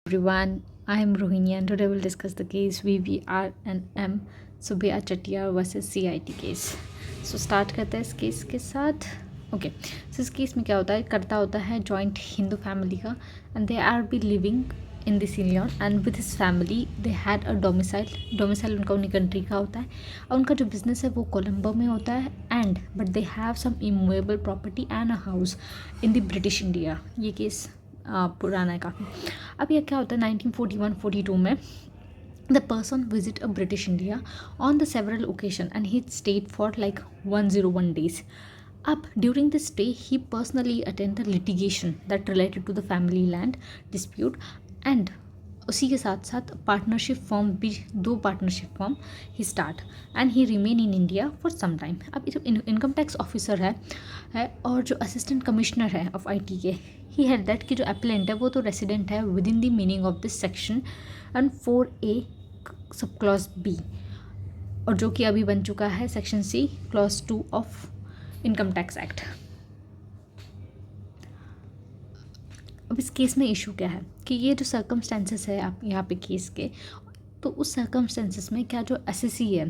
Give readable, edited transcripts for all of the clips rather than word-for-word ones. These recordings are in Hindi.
Everyone, I am Rohini and today we'll discuss the case VVR and M Subbiya Chettiar versus CIT case. So start करते हैं इस केस के साथ. ओके, सो इस केस में क्या होता है, करता होता है जॉइंट हिंदू फैमिली का and they R B living in this union and with his family they had a domicile उनका उन्हीं कंट्री का होता है और उनका जो बिजनेस है वो कोलंबो में होता है and but they have some immovable property and a house in the British India. ये केस पुराना है काफ़ी. अब ये क्या होता है 1941-42 में the person visit a British India on the several occasion and he stayed for like 101 days. Up during this stay he personally attended litigation that related to the family land dispute and उसी के साथ साथ पार्टनरशिप फॉर्म भी 2 partnership form he start and he remain in India for some time. अब जो इनकम टैक्स ऑफिसर है और जो असिस्टेंट कमिश्नर है ऑफ आईटी के, ही हैड दैट कि जो एप्लेंट है वो तो रेसिडेंट है with in the meaning of this section and 4A sub clause B और जो कि अभी बन चुका है section C clause 2 of income tax act. अब इस केस में इशू क्या है कि ये जो सर्कमस्टेंसेस है आप यहाँ पे केस के, तो उस सर्कमस्टेंसेस में क्या जो एसएससी है,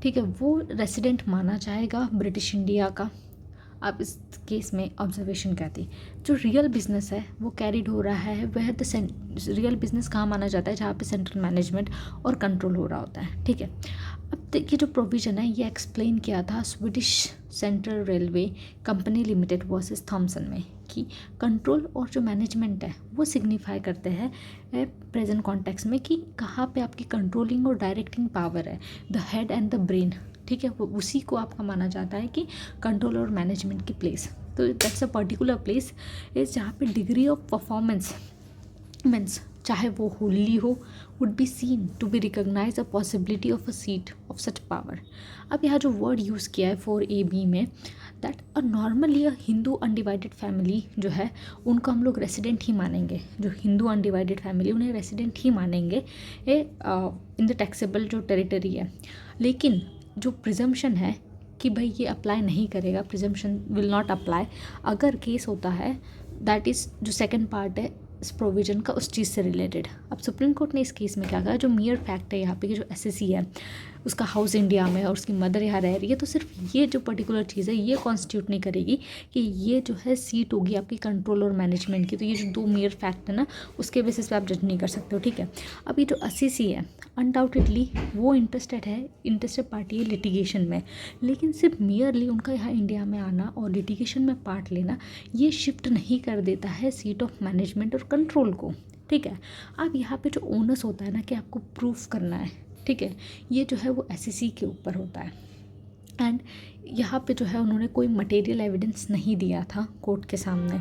ठीक है, वो रेसिडेंट माना जाएगा ब्रिटिश इंडिया का. आप इस केस में ऑब्जर्वेशन कहती जो रियल बिजनेस है वो कैरिड हो रहा है वह द रियल बिजनेस कहाँ माना जाता है, जहाँ पे सेंट्रल मैनेजमेंट और कंट्रोल हो रहा होता है. ठीक है, अब देखिए जो प्रोविज़न है ये एक्सप्लेन किया था Swedish central railway company limited versus Thomson में कि कंट्रोल और जो मैनेजमेंट है वो सिग्निफाई करते हैं प्रेजेंट कॉन्टेक्स्ट में कि कहाँ पे आपकी कंट्रोलिंग और डायरेक्टिंग पावर है, the head and the brain. ठीक है, वो उसी को आपका माना जाता है कि कंट्रोल और मैनेजमेंट की प्लेस. तो that's a particular place is जहाँ पे डिग्री ऑफ परफॉर्मेंस मीन्स चाहे वो होली हो would be seen to be recognise a possibility of a seat of such power. अब यहाँ जो वर्ड यूज़ किया है 4AB में that a normally a Hindu undivided family जो है उनको हम लोग रेसिडेंट ही मानेंगे. जो हिंदू अनडिवाइडेड फैमिली उन्हें रेसिडेंट ही मानेंगे इन द टैक्सेबल जो टेरिटरी है. लेकिन जो प्रिजम्पशन है कि भाई ये अप्लाई नहीं करेगा, प्रिजम्पशन विल नॉट अप्लाई अगर केस होता है दैट इज़ जो सेकंड पार्ट है इस प्रोविज़न का उस चीज़ से रिलेटेड. अब सुप्रीम कोर्ट ने इस केस में क्या कहा, जो मियर फैक्ट है यहाँ पे कि जो एसएससी है उसका हाउस इंडिया में और उसकी मदर यहाँ रह रही है, तो सिर्फ ये जो पर्टिकुलर चीज़ है ये कॉन्स्टिट्यूट नहीं करेगी कि ये जो है सीट होगी आपकी कंट्रोल और मैनेजमेंट की. तो ये जो 2 मियर फैक्ट है ना उसके बेसिस पे आप जज नहीं कर सकते हो. ठीक है, अब ये जो एसएससी है अनडाउटेडली वो इंटरेस्टेड पार्टी है लिटिगेशन में, लेकिन सिर्फ मियरली उनका यहाँ इंडिया में आना और लिटिगेशन में पार्ट लेना ये शिफ्ट नहीं कर देता है सीट ऑफ मैनेजमेंट और कंट्रोल को. ठीक है, अब यहाँ पे जो ओनस होता है ना कि आपको प्रूफ करना है, ठीक है, ये जो है वो एसएससी के ऊपर होता है. एंड यहाँ पे जो है उन्होंने कोई मटेरियल एविडेंस नहीं दिया था कोर्ट के सामने.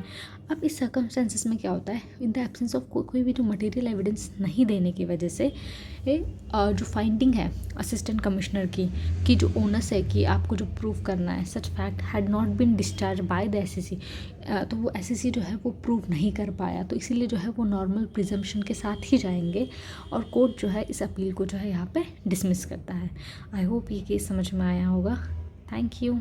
अब इस सर्कमस्टेंसेस में क्या होता है, इन द एब्सेंस ऑफ कोई भी जो मटेरियल एविडेंस नहीं देने की वजह से जो फाइंडिंग है असिस्टेंट कमिश्नर की कि जो ओनस है कि आपको जो प्रूव करना है such fact had not been discharge by the SSC, तो वो एसएससी जो है वो प्रूव नहीं कर पाया. तो इसीलिए जो है वो नॉर्मल प्रिजम्पशन के साथ ही जाएंगे और कोर्ट जो है इस अपील को जो है यहाँ पे डिसमिस करता है. आई होप ये केस समझ में आया होगा. Thank you.